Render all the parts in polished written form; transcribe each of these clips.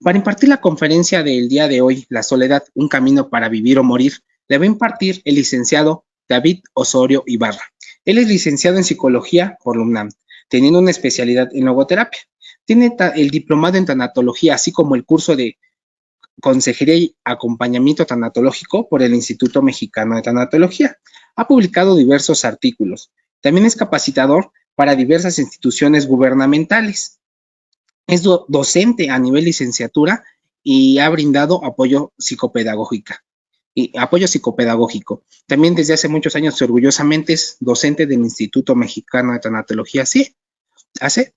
Para impartir la conferencia del día de hoy, La soledad, un camino para vivir o morir, le va a impartir el licenciado David Osorio Ibarra. Él es licenciado en psicología por la UNAM, teniendo una especialidad en logoterapia. Tiene el diplomado en tanatología, así como el curso de consejería y acompañamiento tanatológico por el Instituto Mexicano de Tanatología. Ha publicado diversos artículos. También es capacitador para diversas instituciones gubernamentales. Es docente a nivel licenciatura y ha brindado apoyo psicopedagógico. También desde hace muchos años orgullosamente es docente del Instituto Mexicano de Tanatología, sí, hace,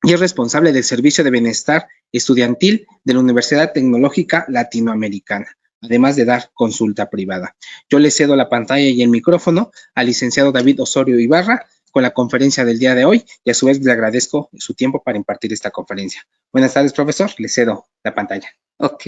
y es responsable del Servicio de Bienestar Estudiantil de la Universidad Tecnológica Latinoamericana, además de dar consulta privada. Yo le cedo la pantalla y el micrófono al licenciado David Osorio Ibarra con la conferencia del día de hoy y a su vez le agradezco su tiempo para impartir esta conferencia. Buenas tardes, profesor. Le cedo la pantalla. Ok,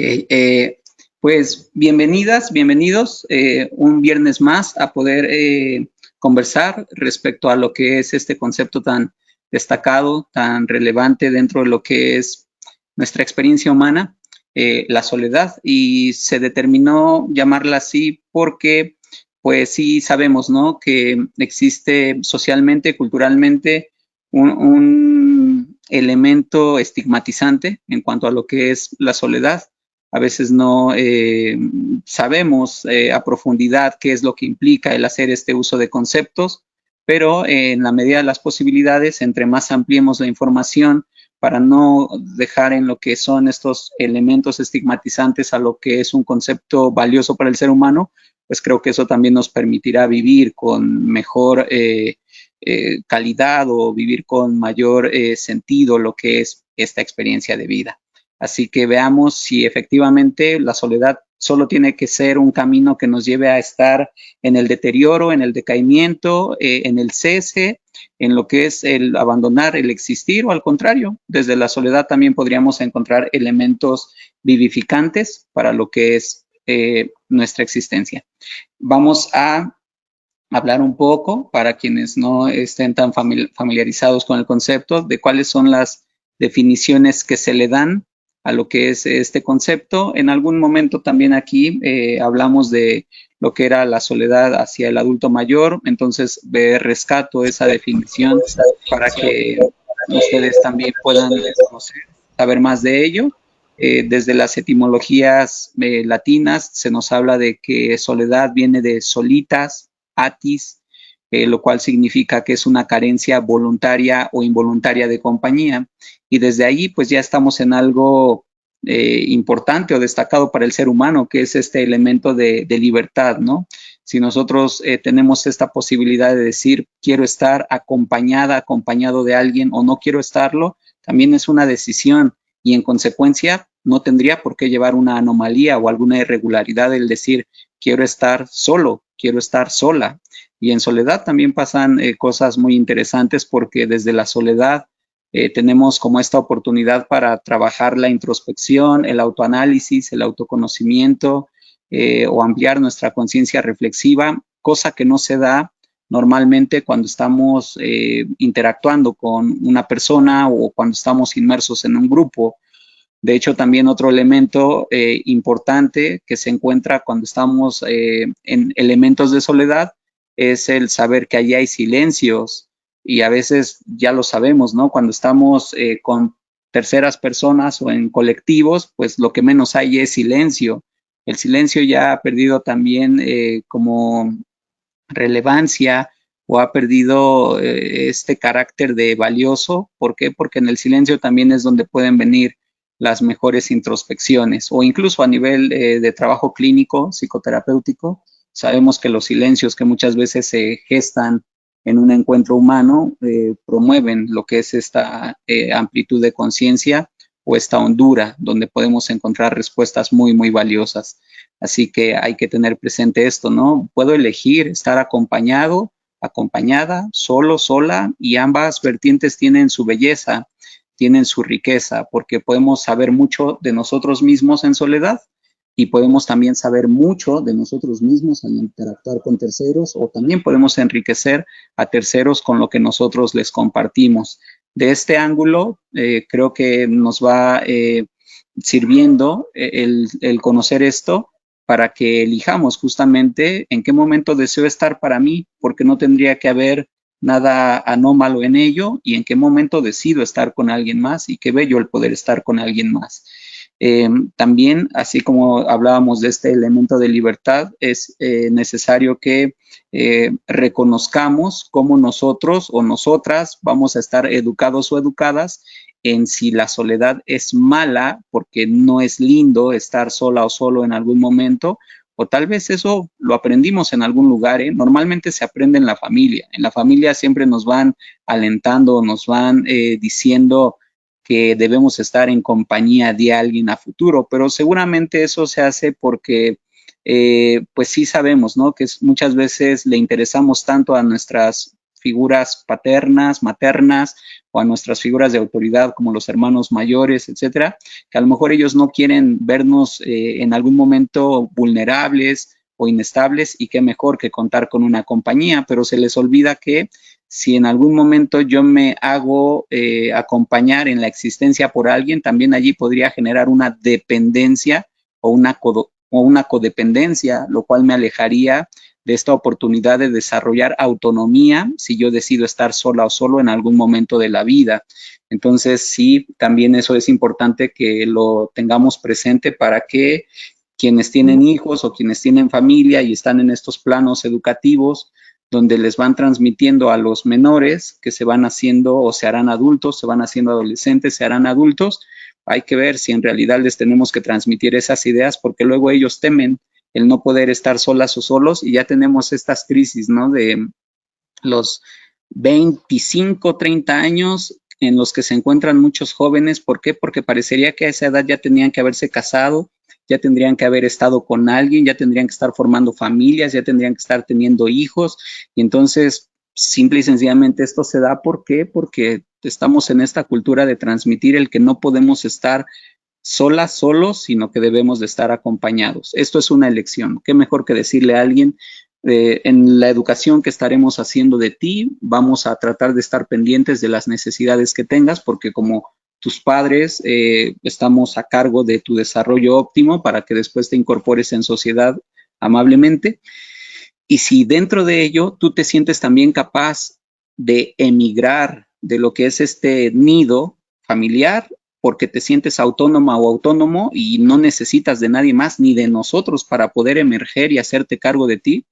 pues bienvenidas, bienvenidos un viernes más a poder conversar respecto a lo que es este concepto tan destacado, tan relevante dentro de lo que es nuestra experiencia humana, la soledad, y se determinó llamarla así porque pues sí sabemos, ¿no?, que existe socialmente, culturalmente un elemento estigmatizante en cuanto a lo que es la soledad. A veces no sabemos a profundidad qué es lo que implica el hacer este uso de conceptos, pero en la medida de las posibilidades, entre más ampliemos la información para no dejar en lo que son estos elementos estigmatizantes a lo que es un concepto valioso para el ser humano, pues creo que eso también nos permitirá vivir con mejor calidad o vivir con mayor sentido lo que es esta experiencia de vida. Así que veamos si efectivamente la soledad solo tiene que ser un camino que nos lleve a estar en el deterioro, en el decaimiento, en el cese, en lo que es el abandonar, el existir, o al contrario, desde la soledad también podríamos encontrar elementos vivificantes para lo que es nuestra existencia. Vamos a hablar un poco, para quienes no estén tan familiarizados con el concepto, de cuáles son las definiciones que se le dan a lo que es este concepto. En algún momento también aquí hablamos de lo que era la soledad hacia el adulto mayor, entonces rescato esa definición para que ustedes también puedan conocer, saber más de ello. Desde las etimologías latinas se nos habla de que soledad viene de solitas, atis, lo cual significa que es una carencia voluntaria o involuntaria de compañía. Y desde ahí pues ya estamos en algo importante o destacado para el ser humano, que es este elemento de libertad, ¿no? Si nosotros tenemos esta posibilidad de decir quiero estar acompañado de alguien, o no quiero estarlo, también es una decisión, y en consecuencia no tendría por qué llevar una anomalía o alguna irregularidad el decir quiero estar solo, quiero estar sola. Y en soledad también pasan cosas muy interesantes, porque desde la soledad tenemos como esta oportunidad para trabajar la introspección, el autoanálisis, el autoconocimiento, o ampliar nuestra conciencia reflexiva, cosa que no se da normalmente cuando estamos interactuando con una persona o cuando estamos inmersos en un grupo. De hecho, también otro elemento importante que se encuentra cuando estamos en elementos de soledad es el saber que allí hay silencios, y a veces ya lo sabemos, ¿no? Cuando estamos con terceras personas o en colectivos, pues lo que menos hay es silencio. El silencio ya ha perdido también como relevancia, o ha perdido este carácter de valioso. ¿Por qué? Porque en el silencio también es donde pueden venir las mejores introspecciones, o incluso a nivel de trabajo clínico, psicoterapéutico, sabemos que los silencios que muchas veces se gestan en un encuentro humano promueven lo que es esta amplitud de conciencia o esta hondura donde podemos encontrar respuestas muy, muy valiosas. Así que hay que tener presente esto, ¿no? Puedo elegir estar acompañado, acompañada, solo, sola, y ambas vertientes tienen su belleza, tienen su riqueza, porque podemos saber mucho de nosotros mismos en soledad, y podemos también saber mucho de nosotros mismos al interactuar con terceros, o también podemos enriquecer a terceros con lo que nosotros les compartimos. De este ángulo, creo que nos va sirviendo el conocer esto para que elijamos justamente en qué momento deseo estar para mí, porque no tendría que haber nada anómalo en ello, y en qué momento decido estar con alguien más, y qué bello el poder estar con alguien más. También, así como hablábamos de este elemento de libertad, es necesario que reconozcamos cómo nosotros o nosotras vamos a estar educados o educadas en si la soledad es mala, porque no es lindo estar sola o solo en algún momento, o tal vez eso lo aprendimos en algún lugar, ¿eh? Normalmente se aprende en la familia. En la familia siempre nos van alentando, nos van diciendo que debemos estar en compañía de alguien a futuro, pero seguramente eso se hace porque pues sí sabemos, ¿no? Que muchas veces le interesamos tanto a nuestras figuras paternas, maternas, o a nuestras figuras de autoridad como los hermanos mayores, etcétera, que a lo mejor ellos no quieren vernos en algún momento vulnerables o inestables, y qué mejor que contar con una compañía, pero se les olvida que si en algún momento yo me hago acompañar en la existencia por alguien, también allí podría generar una dependencia o una codependencia, lo cual me alejaría de esta oportunidad de desarrollar autonomía si yo decido estar sola o solo en algún momento de la vida. Entonces, sí, también eso es importante que lo tengamos presente para que quienes tienen hijos o quienes tienen familia y están en estos planos educativos, donde les van transmitiendo a los menores que se van haciendo o se harán adultos, se van haciendo adolescentes, se harán adultos, hay que ver si en realidad les tenemos que transmitir esas ideas, porque luego ellos temen el no poder estar solas o solos, y ya tenemos estas crisis, ¿no? De los 25, 30 años en los que se encuentran muchos jóvenes. ¿Por qué? Porque parecería que a esa edad ya tenían que haberse casado, ya tendrían que haber estado con alguien, ya tendrían que estar formando familias, ya tendrían que estar teniendo hijos, y entonces simple y sencillamente esto se da. ¿Por qué? Porque estamos en esta cultura de transmitir el que no podemos estar solas, solos, sino que debemos de estar acompañados. Esto es una elección. ¿Qué mejor que decirle a alguien, en la educación que estaremos haciendo de ti, vamos a tratar de estar pendientes de las necesidades que tengas, porque como tus padres estamos a cargo de tu desarrollo óptimo para que después te incorpores en sociedad amablemente? Y si dentro de ello tú te sientes también capaz de emigrar de lo que es este nido familiar, porque te sientes autónoma o autónomo y no necesitas de nadie más ni de nosotros para poder emerger y hacerte cargo de ti,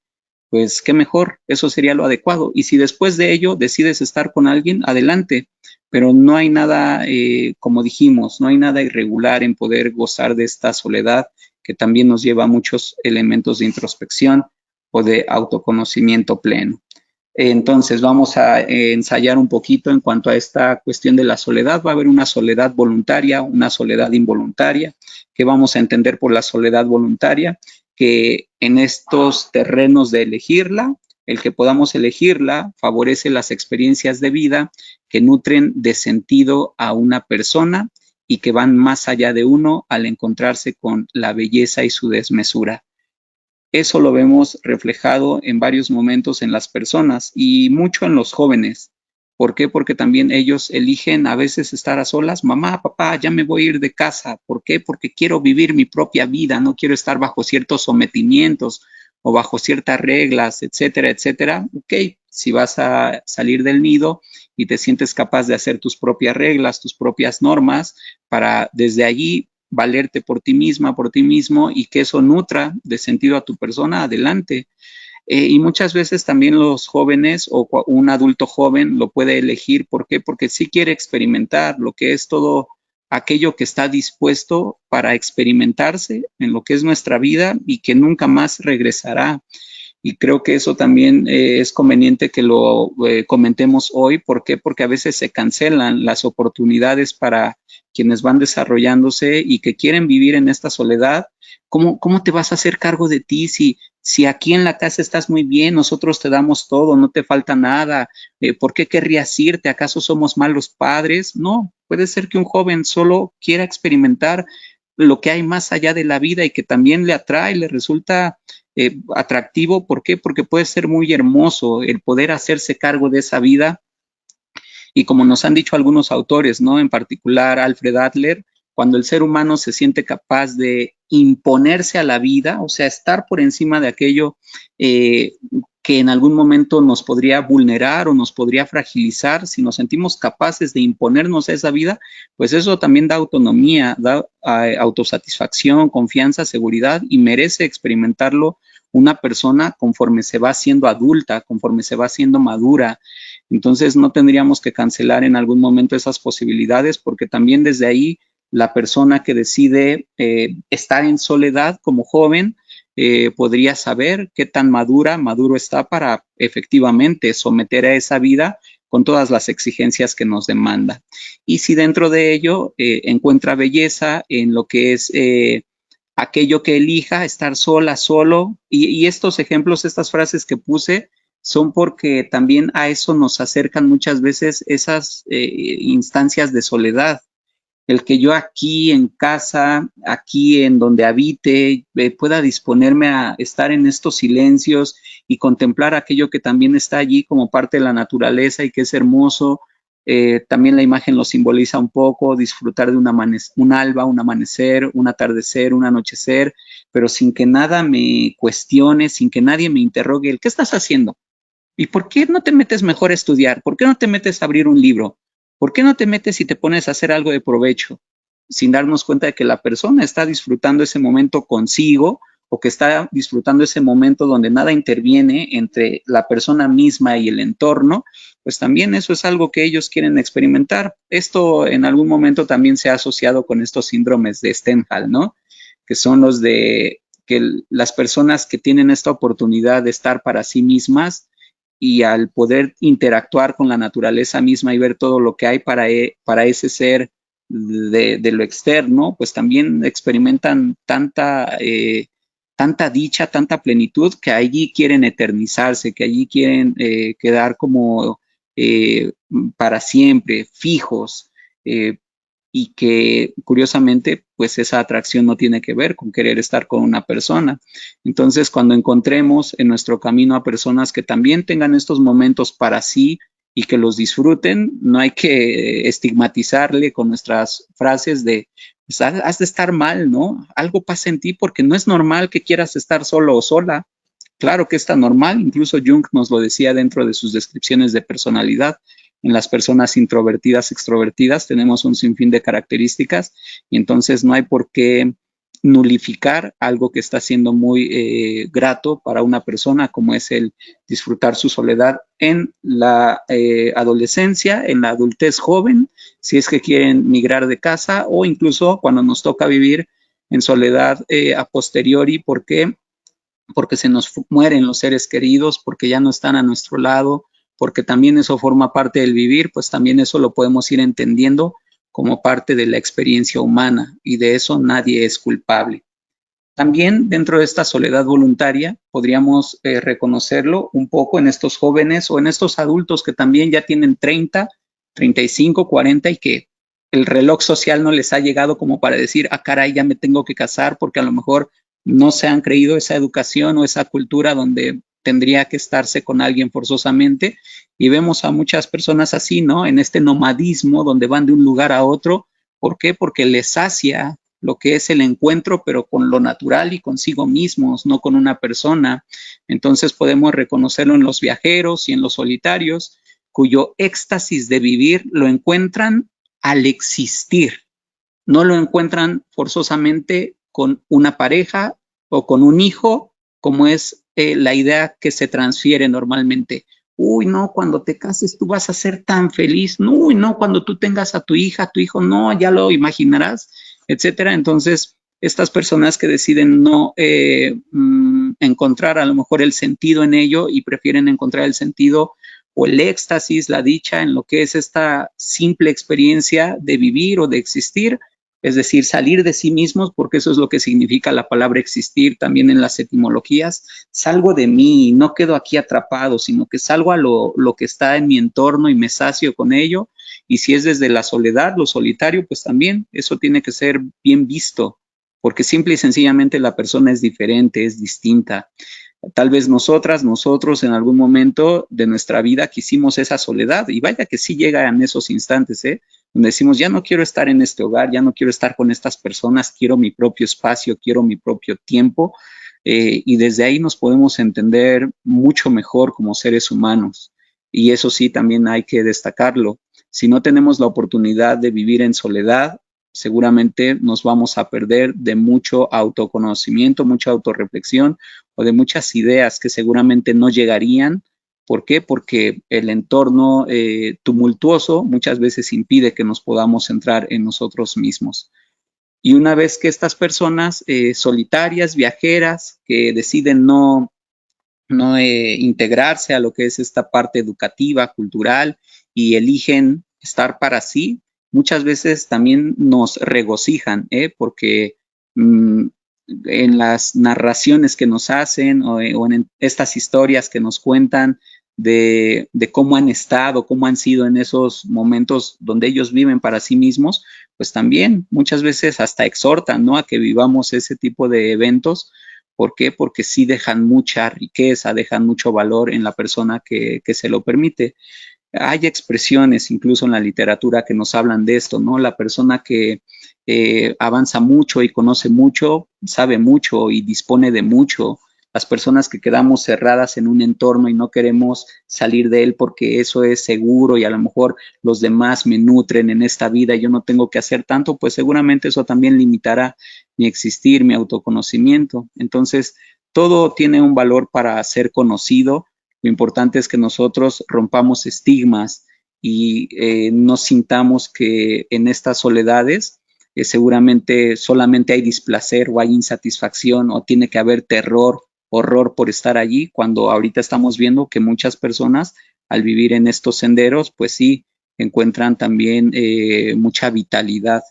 pues qué mejor, eso sería lo adecuado. Y si después de ello decides estar con alguien, adelante, pero no hay nada, como dijimos, no hay nada irregular en poder gozar de esta soledad, que también nos lleva a muchos elementos de introspección o de autoconocimiento pleno. Entonces vamos a ensayar un poquito en cuanto a esta cuestión de la soledad. Va a haber una soledad voluntaria, una soledad involuntaria. ¿Qué vamos a entender por la soledad voluntaria? Que en estos terrenos de elegirla, el que podamos elegirla favorece las experiencias de vida que nutren de sentido a una persona y que van más allá de uno al encontrarse con la belleza y su desmesura. Eso lo vemos reflejado en varios momentos en las personas y mucho en los jóvenes. ¿Por qué? Porque también ellos eligen a veces estar a solas. Mamá, papá, ya me voy a ir de casa. ¿Por qué? Porque quiero vivir mi propia vida, no quiero estar bajo ciertos sometimientos o bajo ciertas reglas, etcétera, etcétera. Ok, si vas a salir del nido y te sientes capaz de hacer tus propias reglas, tus propias normas, para desde allí valerte por ti misma, por ti mismo, y que eso nutra de sentido a tu persona, adelante. Y muchas veces también los jóvenes o un adulto joven lo puede elegir. ¿Por qué? Porque sí quiere experimentar lo que es todo aquello que está dispuesto para experimentarse en lo que es nuestra vida y que nunca más regresará. Y creo que eso también es conveniente que lo comentemos hoy. ¿Por qué? Porque a veces se cancelan las oportunidades para quienes van desarrollándose y que quieren vivir en esta soledad. ¿Cómo te vas a hacer cargo de ti si aquí en la casa estás muy bien, nosotros te damos todo, no te falta nada? ¿Por qué querrías irte? ¿Acaso somos malos padres? No, puede ser que un joven solo quiera experimentar lo que hay más allá de la vida y que también le atrae, le resulta atractivo. ¿Por qué? Porque puede ser muy hermoso el poder hacerse cargo de esa vida. Y como nos han dicho algunos autores, ¿no? En particular Alfred Adler, cuando el ser humano se siente capaz de imponerse a la vida, o sea, estar por encima de aquello que en algún momento nos podría vulnerar o nos podría fragilizar, si nos sentimos capaces de imponernos a esa vida, pues eso también da autonomía, da autosatisfacción, confianza, seguridad, y merece experimentarlo una persona conforme se va siendo adulta, conforme se va siendo madura. Entonces no tendríamos que cancelar en algún momento esas posibilidades, porque también desde ahí la persona que decide estar en soledad como joven podría saber qué tan maduro está para efectivamente someter a esa vida con todas las exigencias que nos demanda. Y si dentro de ello encuentra belleza en lo que es aquello que elija, estar sola, solo, y estos ejemplos, estas frases que puse, son porque también a eso nos acercan muchas veces esas instancias de soledad. El que yo aquí en casa, aquí en donde habite, pueda disponerme a estar en estos silencios y contemplar aquello que también está allí como parte de la naturaleza y que es hermoso. También la imagen lo simboliza un poco, disfrutar de un alba, un amanecer, un atardecer, un anochecer, pero sin que nada me cuestione, sin que nadie me interrogue, ¿qué estás haciendo? ¿Y por qué no te metes mejor a estudiar? ¿Por qué no te metes a abrir un libro? ¿Por qué no te metes y te pones a hacer algo de provecho? Sin darnos cuenta de que la persona está disfrutando ese momento consigo o que está disfrutando ese momento donde nada interviene entre la persona misma y el entorno, pues también eso es algo que ellos quieren experimentar. Esto en algún momento también se ha asociado con estos síndromes de Stendhal, ¿no? Que son los de que las personas que tienen esta oportunidad de estar para sí mismas y al poder interactuar con la naturaleza misma y ver todo lo que hay para ese ser de lo externo, pues también experimentan tanta dicha, tanta plenitud, que allí quieren eternizarse, que allí quieren quedar como para siempre, fijos, y que curiosamente, pues esa atracción no tiene que ver con querer estar con una persona. Entonces, cuando encontremos en nuestro camino a personas que también tengan estos momentos para sí y que los disfruten, no hay que estigmatizarle con nuestras frases de, pues, has de estar mal, ¿no? Algo pasa en ti porque no es normal que quieras estar solo o sola. Claro que está normal, incluso Jung nos lo decía dentro de sus descripciones de personalidad. En las personas introvertidas, extrovertidas, tenemos un sinfín de características y entonces no hay por qué nulificar algo que está siendo muy grato para una persona, como es el disfrutar su soledad en la adolescencia, en la adultez joven, si es que quieren migrar de casa o incluso cuando nos toca vivir en soledad a posteriori. ¿Por qué? Porque se nos mueren los seres queridos, porque ya no están a nuestro lado, porque también eso forma parte del vivir, pues también eso lo podemos ir entendiendo como parte de la experiencia humana y de eso nadie es culpable. También dentro de esta soledad voluntaria podríamos reconocerlo un poco en estos jóvenes o en estos adultos que también ya tienen 30, 35, 40 y que el reloj social no les ha llegado como para decir, ah, caray, ya me tengo que casar, porque a lo mejor no se han creído esa educación o esa cultura donde tendría que estarse con alguien forzosamente. Y vemos a muchas personas así, ¿no? En este nomadismo donde van de un lugar a otro. ¿Por qué? Porque les sacia lo que es el encuentro, pero con lo natural y consigo mismos, no con una persona. Entonces podemos reconocerlo en los viajeros y en los solitarios, cuyo éxtasis de vivir lo encuentran al existir, no lo encuentran forzosamente con una pareja o con un hijo, como es la idea que se transfiere normalmente. Uy, no, cuando te cases tú vas a ser tan feliz. Uy, no, cuando tú tengas a tu hija, a tu hijo, no, ya lo imaginarás, etcétera. Entonces, estas personas que deciden no encontrar a lo mejor el sentido en ello y prefieren encontrar el sentido o el éxtasis, la dicha en lo que es esta simple experiencia de vivir o de existir, es decir, salir de sí mismos, porque eso es lo que significa la palabra existir también en las etimologías. Salgo de mí, no quedo aquí atrapado, sino que salgo a lo que está en mi entorno y me sacio con ello. Y si es desde la soledad, lo solitario, pues también eso tiene que ser bien visto, porque simple y sencillamente la persona es diferente, es distinta. Tal vez nosotros en algún momento de nuestra vida quisimos esa soledad y vaya que sí llega en esos instantes, donde decimos, ya no quiero estar en este hogar, ya no quiero estar con estas personas, quiero mi propio espacio, quiero mi propio tiempo, y desde ahí nos podemos entender mucho mejor como seres humanos. Y eso sí, también hay que destacarlo. Si no tenemos la oportunidad de vivir en soledad, seguramente nos vamos a perder de mucho autoconocimiento, mucha autorreflexión o de muchas ideas que seguramente no llegarían. ¿Por qué? Porque el entorno tumultuoso muchas veces impide que nos podamos centrar en nosotros mismos. Y una vez que estas personas solitarias, viajeras, que deciden no integrarse a lo que es esta parte educativa, cultural, y eligen estar para sí, muchas veces también nos regocijan, porque en las narraciones que nos hacen o en estas historias que nos cuentan de cómo han estado, cómo han sido en esos momentos donde ellos viven para sí mismos, pues también muchas veces hasta exhortan, ¿no?, a que vivamos ese tipo de eventos. ¿Por qué? Porque sí dejan mucha riqueza, dejan mucho valor en la persona que se lo permite. Hay expresiones incluso en la literatura que nos hablan de esto, ¿no? La persona que avanza mucho y conoce mucho, sabe mucho y dispone de mucho. Las personas que quedamos cerradas en un entorno y no queremos salir de él porque eso es seguro y a lo mejor los demás me nutren en esta vida y yo no tengo que hacer tanto, pues seguramente eso también limitará mi existir, mi autoconocimiento. Entonces, todo tiene un valor para ser conocido. Lo importante es que nosotros rompamos estigmas y no sintamos que en estas soledades seguramente solamente hay displacer o hay insatisfacción o tiene que haber terror, horror por estar allí, cuando ahorita estamos viendo que muchas personas al vivir en estos senderos, pues sí, encuentran también mucha vitalidad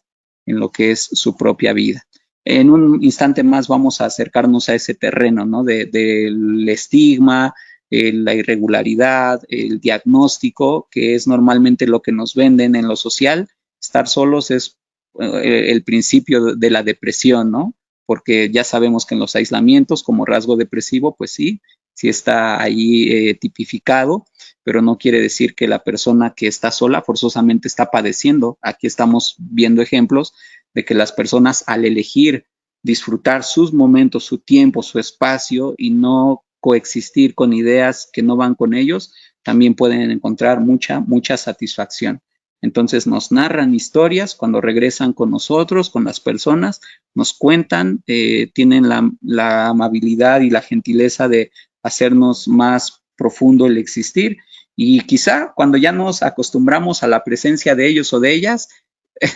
en lo que es su propia vida. En un instante más vamos a acercarnos a ese terreno, ¿no? Del estigma, la irregularidad, el diagnóstico, que es normalmente lo que nos venden en lo social. Estar solos es el principio de la depresión, ¿no? Porque ya sabemos que en los aislamientos como rasgo depresivo, pues sí, sí está ahí tipificado, pero no quiere decir que la persona que está sola forzosamente está padeciendo. Aquí estamos viendo ejemplos de que las personas al elegir disfrutar sus momentos, su tiempo, su espacio y no coexistir con ideas que no van con ellos, también pueden encontrar mucha satisfacción. Entonces nos narran historias cuando regresan con nosotros, con las personas, nos cuentan, tienen la amabilidad y la gentileza de hacernos más profundo el existir y quizá cuando ya nos acostumbramos a la presencia de ellos o de ellas,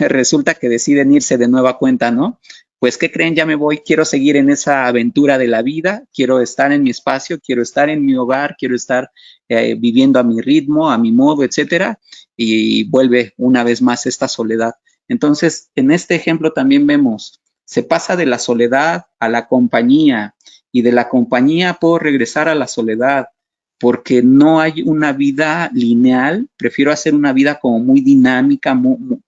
resulta que deciden irse de nueva cuenta, ¿no? Pues, ¿qué creen? Ya me voy, quiero seguir en esa aventura de la vida, quiero estar en mi espacio, quiero estar en mi hogar, quiero estar viviendo a mi ritmo, a mi modo, etcétera, y vuelve una vez más esta soledad. Entonces, en este ejemplo también vemos, se pasa de la soledad a la compañía, y de la compañía puedo regresar a la soledad, porque no hay una vida lineal, prefiero hacer una vida como muy dinámica,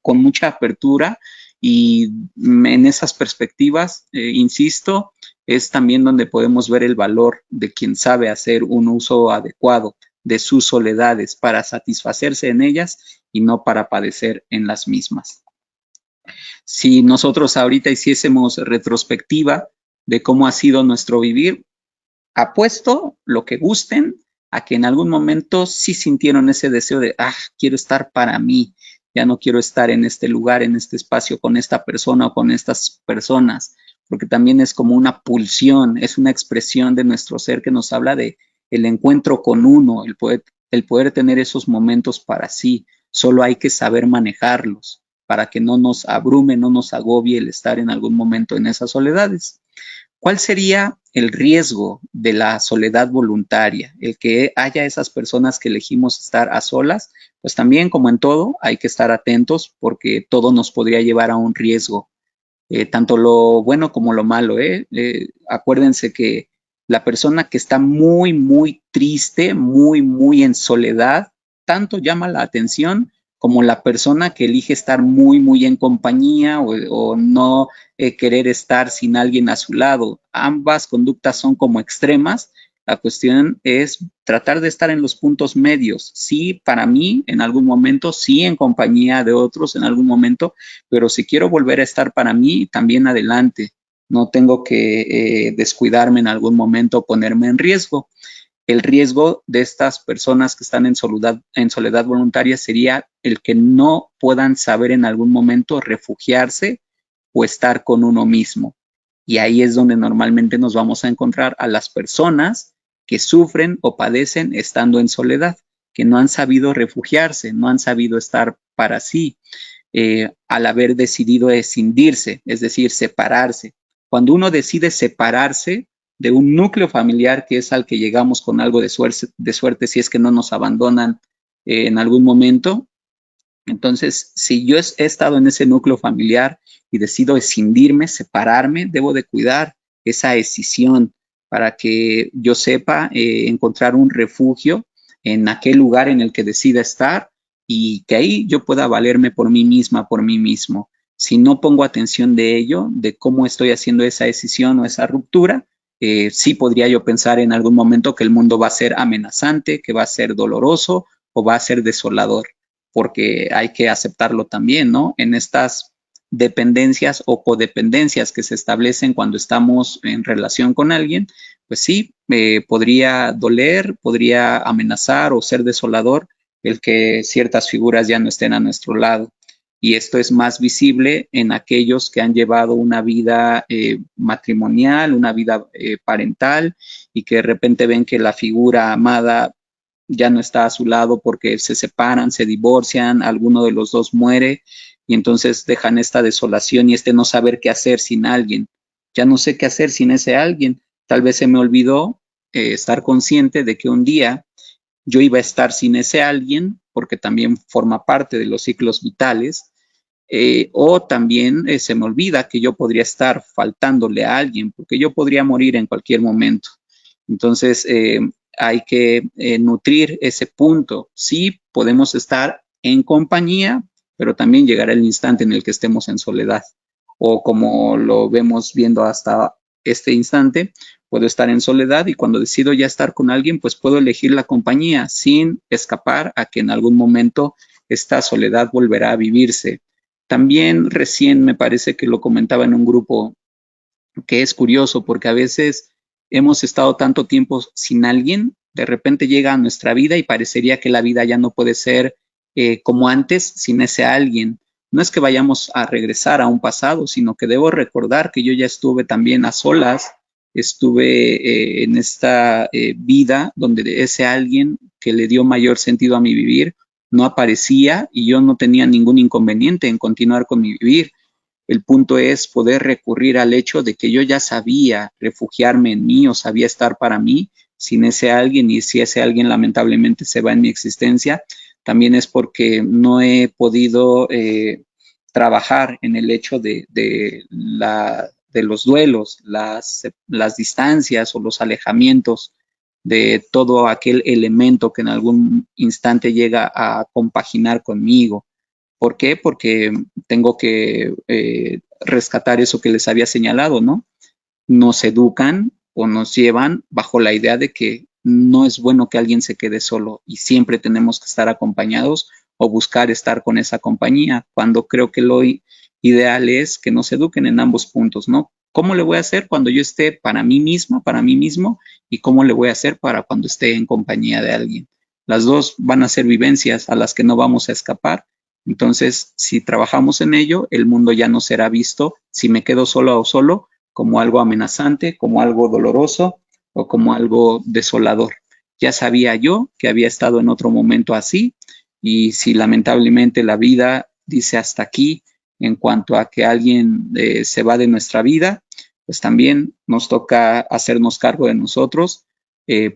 con mucha apertura, y en esas perspectivas, insisto, es también donde podemos ver el valor de quien sabe hacer un uso adecuado de sus soledades para satisfacerse en ellas y no para padecer en las mismas. Si nosotros ahorita hiciésemos retrospectiva de cómo ha sido nuestro vivir, apuesto lo que gusten a que en algún momento sí sintieron ese deseo de, quiero estar para mí, ya no quiero estar en este lugar, en este espacio, con esta persona o con estas personas, porque también es como una pulsión, es una expresión de nuestro ser que nos habla de el encuentro con uno, el poder tener esos momentos para sí, solo hay que saber manejarlos para que no nos abrume, no nos agobie el estar en algún momento en esas soledades. ¿Cuál sería el riesgo de la soledad voluntaria? El que haya esas personas que elegimos estar a solas, pues también como en todo hay que estar atentos porque todo nos podría llevar a un riesgo, tanto lo bueno como lo malo. Acuérdense que la persona que está muy triste, muy en soledad, tanto llama la atención como la persona que elige estar muy en compañía o no querer estar sin alguien a su lado. Ambas conductas son como extremas La cuestión es tratar de estar en los puntos medios. Sí, para mí, en algún momento, sí, en compañía de otros, en algún momento, pero si quiero volver a estar para mí, también adelante. No tengo que descuidarme en algún momento, ponerme en riesgo. El riesgo de estas personas que están en soledad voluntaria sería el que no puedan saber en algún momento refugiarse o estar con uno mismo. Y ahí es donde normalmente nos vamos a encontrar a las personas que sufren o padecen estando en soledad, que no han sabido refugiarse, no han sabido estar para sí, al haber decidido escindirse, es decir, separarse. Cuando uno decide separarse de un núcleo familiar que es al que llegamos con algo de suerte si es que no nos abandonan en algún momento, entonces, si yo he estado en ese núcleo familiar y decido escindirme, separarme, debo de cuidar esa escisión para que yo sepa encontrar un refugio en aquel lugar en el que decida estar y que ahí yo pueda valerme por mí misma, por mí mismo. Si no pongo atención de ello, de cómo estoy haciendo esa decisión o esa ruptura, sí podría yo pensar en algún momento que el mundo va a ser amenazante, que va a ser doloroso o va a ser desolador, porque hay que aceptarlo también, ¿no? En estas dependencias o codependencias que se establecen cuando estamos en relación con alguien, pues sí, podría doler, podría amenazar o ser desolador el que ciertas figuras ya no estén a nuestro lado. Y esto es más visible en aquellos que han llevado una vida matrimonial, una vida parental, y que de repente ven que la figura amada ya no está a su lado porque se separan, se divorcian, alguno de los dos muere y entonces dejan esta desolación y este no saber qué hacer sin alguien. Ya no sé qué hacer sin ese alguien. Tal vez se me olvidó estar consciente de que un día yo iba a estar sin ese alguien porque también forma parte de los ciclos vitales. O también se me olvida que yo podría estar faltándole a alguien porque yo podría morir en cualquier momento. Entonces, hay que nutrir ese punto. Sí, podemos estar en compañía, pero también llegará el instante en el que estemos en soledad. O como lo vemos viendo hasta este instante, puedo estar en soledad y cuando decido ya estar con alguien, pues puedo elegir la compañía sin escapar a que en algún momento esta soledad volverá a vivirse. También recién me parece que lo comentaba en un grupo que es curioso porque a veces hemos estado tanto tiempo sin alguien, de repente llega a nuestra vida y parecería que la vida ya no puede ser como antes sin ese alguien. No es que vayamos a regresar a un pasado, sino que debo recordar que yo ya estuve también a solas, estuve en esta vida donde ese alguien que le dio mayor sentido a mi vivir no aparecía y yo no tenía ningún inconveniente en continuar con mi vivir. El punto es poder recurrir al hecho de que yo ya sabía refugiarme en mí o sabía estar para mí sin ese alguien, y si ese alguien lamentablemente se va en mi existencia, también es porque no he podido trabajar en el hecho de los duelos, las distancias o los alejamientos de todo aquel elemento que en algún instante llega a compaginar conmigo. ¿Por qué? Porque tengo que rescatar eso que les había señalado, ¿no? Nos educan o nos llevan bajo la idea de que no es bueno que alguien se quede solo y siempre tenemos que estar acompañados o buscar estar con esa compañía, cuando creo que lo ideal es que nos eduquen en ambos puntos, ¿no? ¿Cómo le voy a hacer cuando yo esté para mí misma, para mí mismo? ¿Y cómo le voy a hacer para cuando esté en compañía de alguien? Las dos van a ser vivencias a las que no vamos a escapar. Entonces, si trabajamos en ello, el mundo ya no será visto, si me quedo solo o solo, como algo amenazante, como algo doloroso o como algo desolador. Ya sabía yo que había estado en otro momento así, y si lamentablemente la vida dice hasta aquí en cuanto a que alguien se va de nuestra vida, pues también nos toca hacernos cargo de nosotros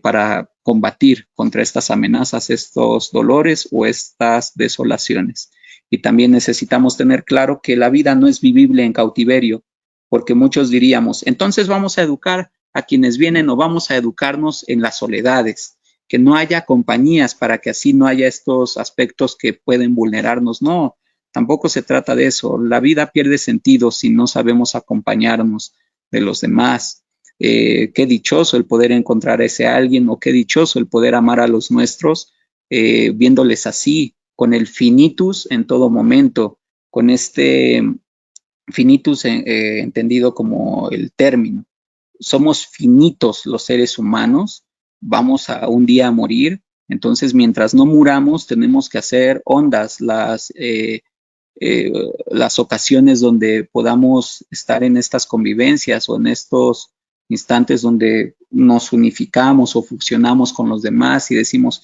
para combatir contra estas amenazas, estos dolores o estas desolaciones. Y también necesitamos tener claro que la vida no es vivible en cautiverio, porque muchos diríamos, entonces vamos a educar a quienes vienen o vamos a educarnos en las soledades, que no haya compañías para que así no haya estos aspectos que pueden vulnerarnos. No, tampoco se trata de eso. La vida pierde sentido si no sabemos acompañarnos de los demás. qué dichoso el poder encontrar a ese alguien, o qué dichoso el poder amar a los nuestros, viéndoles así, con el finitus en todo momento, con este finitus entendido como el término. Somos finitos los seres humanos, vamos a un día a morir, entonces mientras no muramos tenemos que hacer hondas las ocasiones donde podamos estar en estas convivencias o en estos instantes donde nos unificamos o fusionamos con los demás y decimos,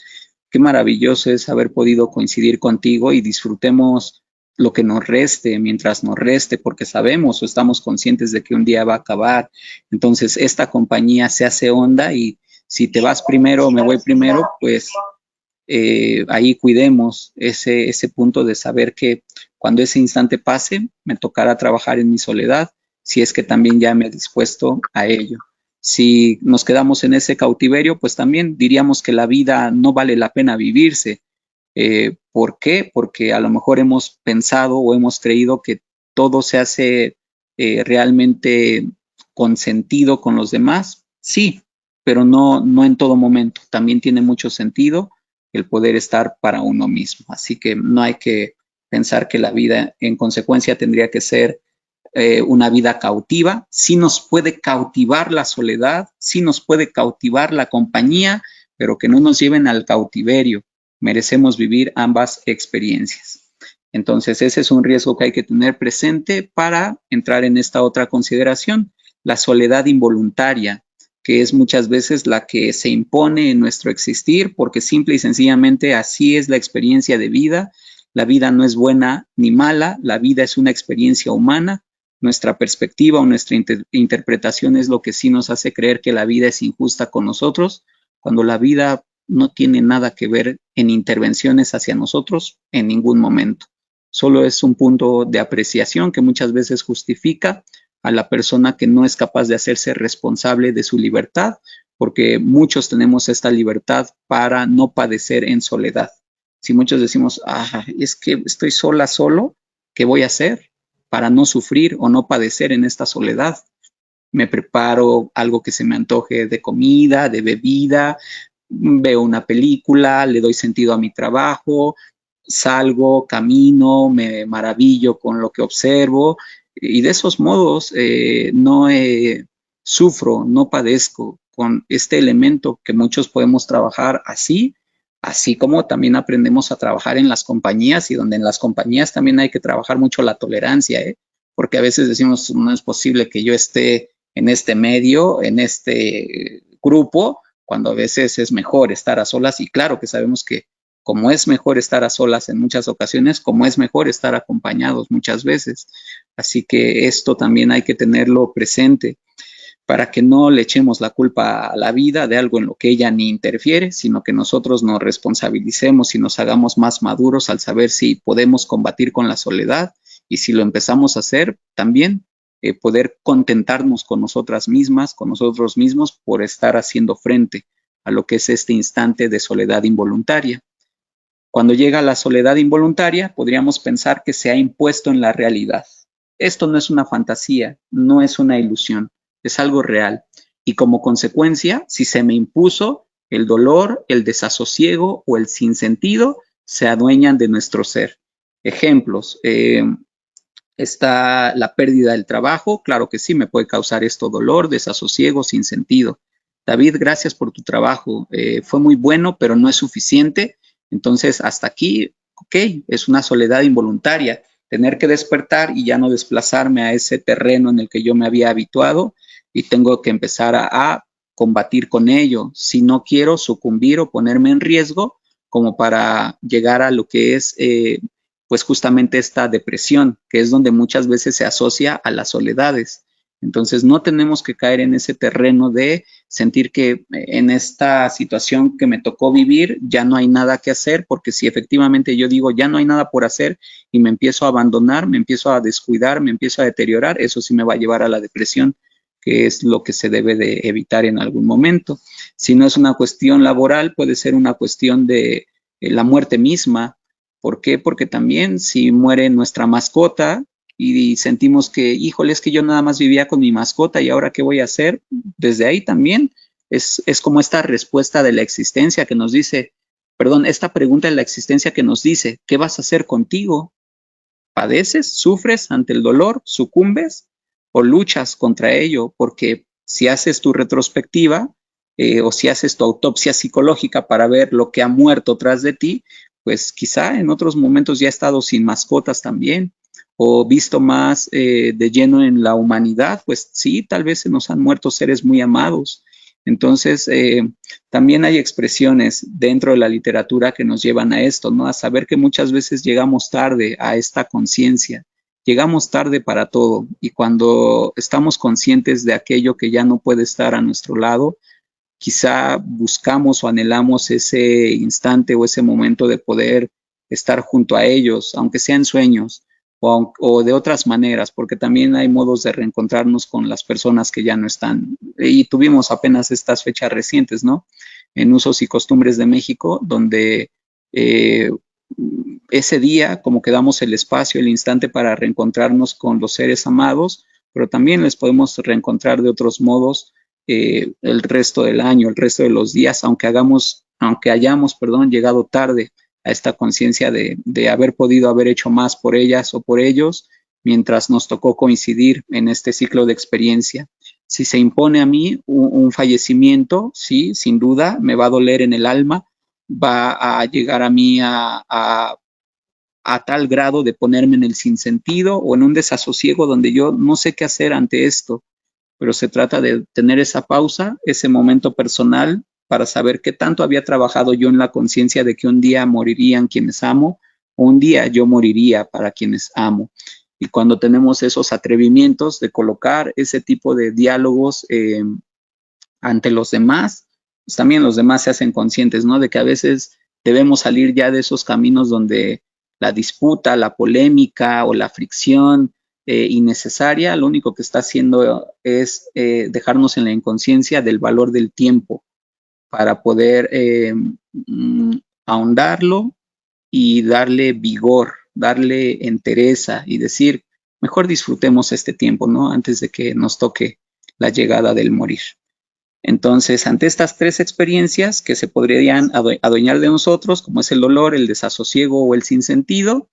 qué maravilloso es haber podido coincidir contigo, y disfrutemos lo que nos reste mientras nos reste, porque sabemos o estamos conscientes de que un día va a acabar. Entonces esta compañía se hace honda, y si te vas primero o me voy primero, pues ahí cuidemos ese punto de saber que cuando ese instante pase, me tocará trabajar en mi soledad, si es que también ya me he dispuesto a ello. Si nos quedamos en ese cautiverio, pues también diríamos que la vida no vale la pena vivirse. ¿Por qué? Porque a lo mejor hemos pensado o hemos creído que todo se hace realmente con sentido con los demás. Sí, pero no en todo momento. También tiene mucho sentido el poder estar para uno mismo. Así que no hay que pensar que la vida en consecuencia tendría que ser una vida cautiva. Sí nos puede cautivar la soledad, sí nos puede cautivar la compañía, pero que no nos lleven al cautiverio. Merecemos vivir ambas experiencias. Entonces, ese es un riesgo que hay que tener presente para entrar en esta otra consideración, la soledad involuntaria, que es muchas veces la que se impone en nuestro existir, porque simple y sencillamente así es la experiencia de vida. La vida no es buena ni mala, la vida es una experiencia humana. Nuestra perspectiva o nuestra interpretación es lo que sí nos hace creer que la vida es injusta con nosotros, cuando la vida no tiene nada que ver en intervenciones hacia nosotros en ningún momento. Solo es un punto de apreciación que muchas veces justifica a la persona que no es capaz de hacerse responsable de su libertad, porque muchos tenemos esta libertad para no padecer en soledad. Si muchos decimos, es que estoy sola, solo, ¿qué voy a hacer para no sufrir o no padecer en esta soledad? Me preparo algo que se me antoje de comida, de bebida, veo una película, le doy sentido a mi trabajo, salgo, camino, me maravillo con lo que observo, y de esos modos no sufro, no padezco con este elemento que muchos podemos trabajar así, así como también aprendemos a trabajar en las compañías, y donde en las compañías también hay que trabajar mucho la tolerancia, porque a veces decimos, no es posible que yo esté en este medio, en este grupo, cuando a veces es mejor estar a solas, y claro que sabemos que como es mejor estar a solas en muchas ocasiones, como es mejor estar acompañados muchas veces. Así que esto también hay que tenerlo presente para que no le echemos la culpa a la vida de algo en lo que ella ni interfiere, sino que nosotros nos responsabilicemos y nos hagamos más maduros al saber si podemos combatir con la soledad, y si lo empezamos a hacer, también poder contentarnos con nosotras mismas, con nosotros mismos, por estar haciendo frente a lo que es este instante de soledad involuntaria. Cuando llega la soledad involuntaria, podríamos pensar que se ha impuesto en la realidad. Esto no es una fantasía, no es una ilusión, es algo real. Y como consecuencia, si se me impuso, el dolor, el desasosiego o el sinsentido se adueñan de nuestro ser. Ejemplos, está la pérdida del trabajo, claro que sí, me puede causar esto dolor, desasosiego, sinsentido. David, gracias por tu trabajo, fue muy bueno, pero no es suficiente. Entonces, hasta aquí, ok, es una soledad involuntaria, tener que despertar y ya no desplazarme a ese terreno en el que yo me había habituado, y tengo que empezar a combatir con ello. Si no quiero sucumbir o ponerme en riesgo como para llegar a lo que es pues justamente esta depresión, que es donde muchas veces se asocia a las soledades. Entonces no tenemos que caer en ese terreno de sentir que en esta situación que me tocó vivir ya no hay nada que hacer, porque si efectivamente yo digo ya no hay nada por hacer y me empiezo a abandonar, me empiezo a descuidar, me empiezo a deteriorar, eso sí me va a llevar a la depresión, que es lo que se debe de evitar en algún momento. Si no es una cuestión laboral, puede ser una cuestión de la muerte misma. ¿Por qué? Porque también si muere nuestra mascota, y sentimos que, híjole, es que yo nada más vivía con mi mascota y ahora qué voy a hacer. Desde ahí también es como esta respuesta de la existencia que nos dice, perdón, esta pregunta de la existencia que nos dice, ¿qué vas a hacer contigo? ¿Padeces, sufres ante el dolor, sucumbes o luchas contra ello? Porque si haces tu retrospectiva o si haces tu autopsia psicológica para ver lo que ha muerto tras de ti, pues quizá en otros momentos ya ha estado sin mascotas también o visto más de lleno en la humanidad, pues sí, tal vez se nos han muerto seres muy amados. Entonces, también hay expresiones dentro de la literatura que nos llevan a esto, ¿no? A saber que muchas veces llegamos tarde a esta conciencia, llegamos tarde para todo y cuando estamos conscientes de aquello que ya no puede estar a nuestro lado, quizá buscamos o anhelamos ese instante o ese momento de poder estar junto a ellos, aunque sean sueños o de otras maneras, porque también hay modos de reencontrarnos con las personas que ya no están. Y tuvimos apenas estas fechas recientes, ¿no? En Usos y Costumbres de México, donde eh, ese día como que damos el espacio, el instante para reencontrarnos con los seres amados, pero también les podemos reencontrar de otros modos el resto del año, el resto de los días, aunque hayamos, perdón, llegado tarde a esta conciencia de haber podido haber hecho más por ellas o por ellos, mientras nos tocó coincidir en este ciclo de experiencia. Si se impone a mí un fallecimiento, sí, sin duda, me va a doler en el alma, va a llegar a mí a tal grado de ponerme en el sinsentido o en un desasosiego donde yo no sé qué hacer ante esto, pero se trata de tener esa pausa, ese momento personal para saber qué tanto había trabajado yo en la conciencia de que un día morirían quienes amo o un día yo moriría para quienes amo. Y cuando tenemos esos atrevimientos de colocar ese tipo de diálogos ante los demás, pues también los demás se hacen conscientes, ¿no? De que a veces debemos salir ya de esos caminos donde la disputa, la polémica o la fricción innecesaria, lo único que está haciendo es dejarnos en la inconsciencia del valor del tiempo para poder ahondarlo y darle vigor, darle entereza y decir, mejor disfrutemos este tiempo, ¿no? Antes de que nos toque la llegada del morir. Entonces, ante estas tres experiencias que se podrían adueñar de nosotros, como es el dolor, el desasosiego o el sinsentido,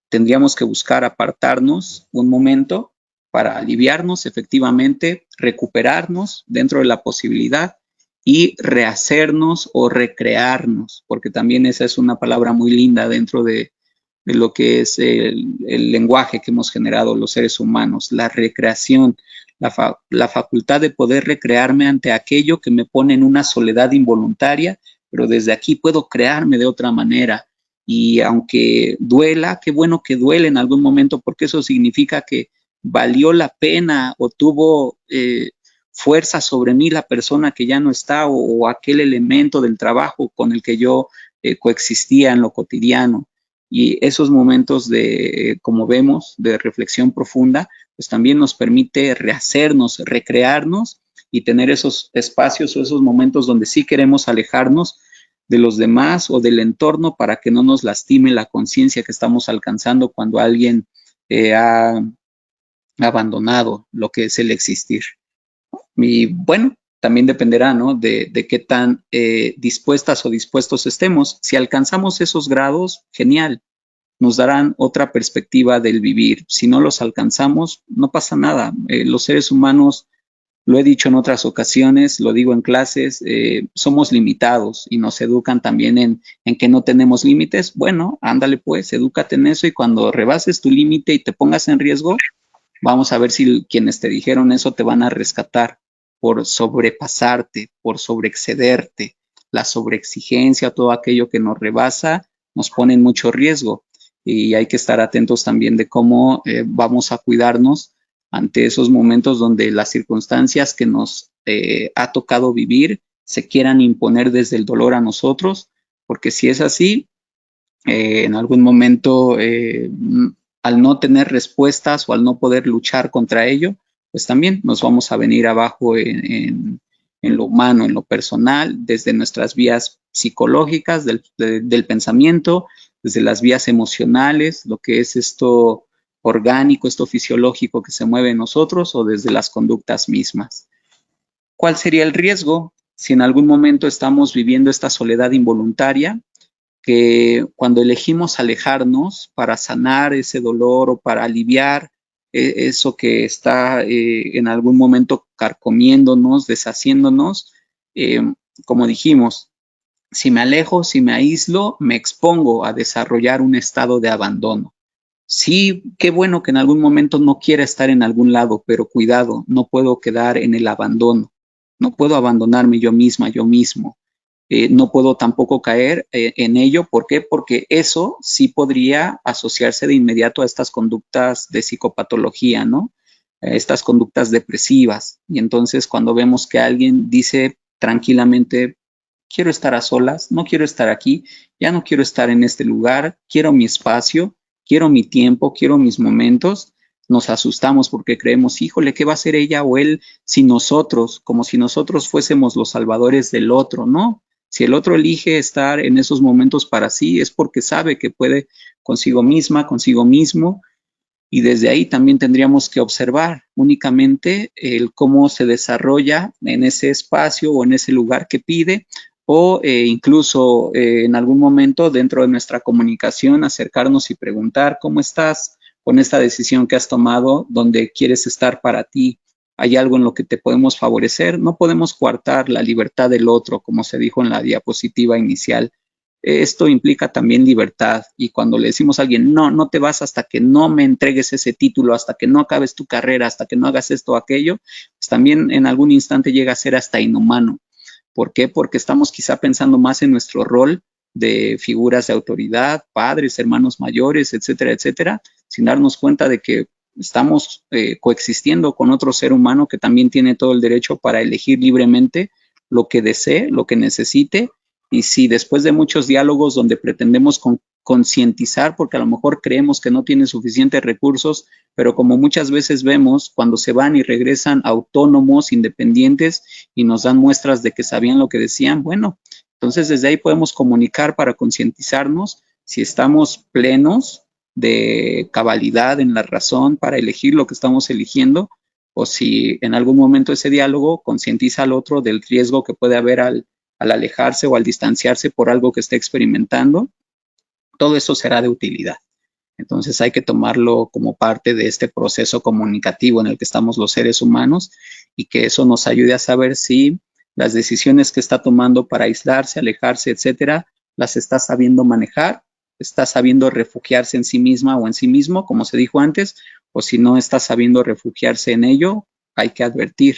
tendríamos que buscar apartarnos un momento para aliviarnos efectivamente, recuperarnos dentro de la posibilidad y rehacernos o recrearnos, porque también esa es una palabra muy linda dentro de lo que es el lenguaje que hemos generado los seres humanos, la recreación, la facultad de poder recrearme ante aquello que me pone en una soledad involuntaria, pero desde aquí puedo crearme de otra manera. Y aunque duela, qué bueno que duele en algún momento, porque eso significa que valió la pena o tuvo fuerza sobre mí la persona que ya no está o aquel elemento del trabajo con el que yo coexistía en lo cotidiano. Y esos momentos de, como vemos, de reflexión profunda, pues también nos permite rehacernos, recrearnos y tener esos espacios o esos momentos donde sí queremos alejarnos de los demás o del entorno para que no nos lastime la conciencia que estamos alcanzando cuando alguien ha abandonado lo que es el existir. Y bueno, también dependerá, ¿no? De qué tan dispuestas o dispuestos estemos. Si alcanzamos esos grados, genial, nos darán otra perspectiva del vivir. Si no los alcanzamos, no pasa nada. Los seres humanos, lo he dicho en otras ocasiones, lo digo en clases, somos limitados y nos educan también en que no tenemos límites. Bueno, ándale pues, edúcate en eso y cuando rebases tu límite y te pongas en riesgo, vamos a ver si quienes te dijeron eso te van a rescatar por sobrepasarte, por sobreexcederte. La sobreexigencia, todo aquello que nos rebasa, nos pone en mucho riesgo y hay que estar atentos también de cómo vamos a cuidarnos ante esos momentos donde las circunstancias que nos ha tocado vivir se quieran imponer desde el dolor a nosotros, porque si es así, en algún momento al no tener respuestas o al no poder luchar contra ello, pues también nos vamos a venir abajo en lo humano, en lo personal, desde nuestras vías psicológicas, del pensamiento, desde las vías emocionales, lo que es esto orgánico, esto fisiológico que se mueve en nosotros o desde las conductas mismas. ¿Cuál sería el riesgo? Si en algún momento estamos viviendo esta soledad involuntaria, que cuando elegimos alejarnos para sanar ese dolor o para aliviar eso que está en algún momento carcomiéndonos, deshaciéndonos, eh, como dijimos, si me alejo, si me aíslo, me expongo a desarrollar un estado de abandono. Sí, qué bueno que en algún momento no quiera estar en algún lado, pero cuidado, no puedo quedar en el abandono. No puedo abandonarme yo misma, yo mismo. No puedo tampoco caer en ello. ¿Por qué? Porque eso sí podría asociarse de inmediato a estas conductas de psicopatología, ¿no? Estas conductas depresivas. Y entonces cuando vemos que alguien dice tranquilamente, quiero estar a solas, no quiero estar aquí, ya no quiero estar en este lugar, quiero mi espacio, quiero mi tiempo, quiero mis momentos, nos asustamos porque creemos, híjole, ¿qué va a hacer ella o él sin nosotros? Como si nosotros fuésemos los salvadores del otro, ¿no? Si el otro elige estar en esos momentos para sí, es porque sabe que puede consigo misma, consigo mismo, y desde ahí también tendríamos que observar únicamente el cómo se desarrolla en ese espacio o en ese lugar que pide, o incluso en algún momento dentro de nuestra comunicación acercarnos y preguntar cómo estás con esta decisión que has tomado, donde quieres estar para ti. ¿Hay algo en lo que te podemos favorecer? No podemos coartar la libertad del otro, como se dijo en la diapositiva inicial. Esto implica también libertad, y cuando le decimos a alguien, no, no te vas hasta que no me entregues ese título, hasta que no acabes tu carrera, hasta que no hagas esto o aquello, pues también en algún instante llega a ser hasta inhumano. ¿Por qué? Porque estamos quizá pensando más en nuestro rol de figuras de autoridad, padres, hermanos mayores, etcétera, etcétera, sin darnos cuenta de que estamos coexistiendo con otro ser humano que también tiene todo el derecho para elegir libremente lo que desee, lo que necesite. Y si después de muchos diálogos donde pretendemos concientizar, porque a lo mejor creemos que no tienen suficientes recursos, pero como muchas veces vemos, cuando se van y regresan autónomos, independientes, y nos dan muestras de que sabían lo que decían, bueno, entonces desde ahí podemos comunicar para concientizarnos si estamos plenos de cabalidad en la razón para elegir lo que estamos eligiendo, o si en algún momento ese diálogo concientiza al otro del riesgo que puede haber al alejarse o al distanciarse por algo que esté experimentando. Todo eso será de utilidad. Entonces hay que tomarlo como parte de este proceso comunicativo en el que estamos los seres humanos, y que eso nos ayude a saber si las decisiones que está tomando para aislarse, alejarse, etcétera, las está sabiendo manejar, está sabiendo refugiarse en sí misma o en sí mismo, como se dijo antes, o si no está sabiendo refugiarse en ello, hay que advertir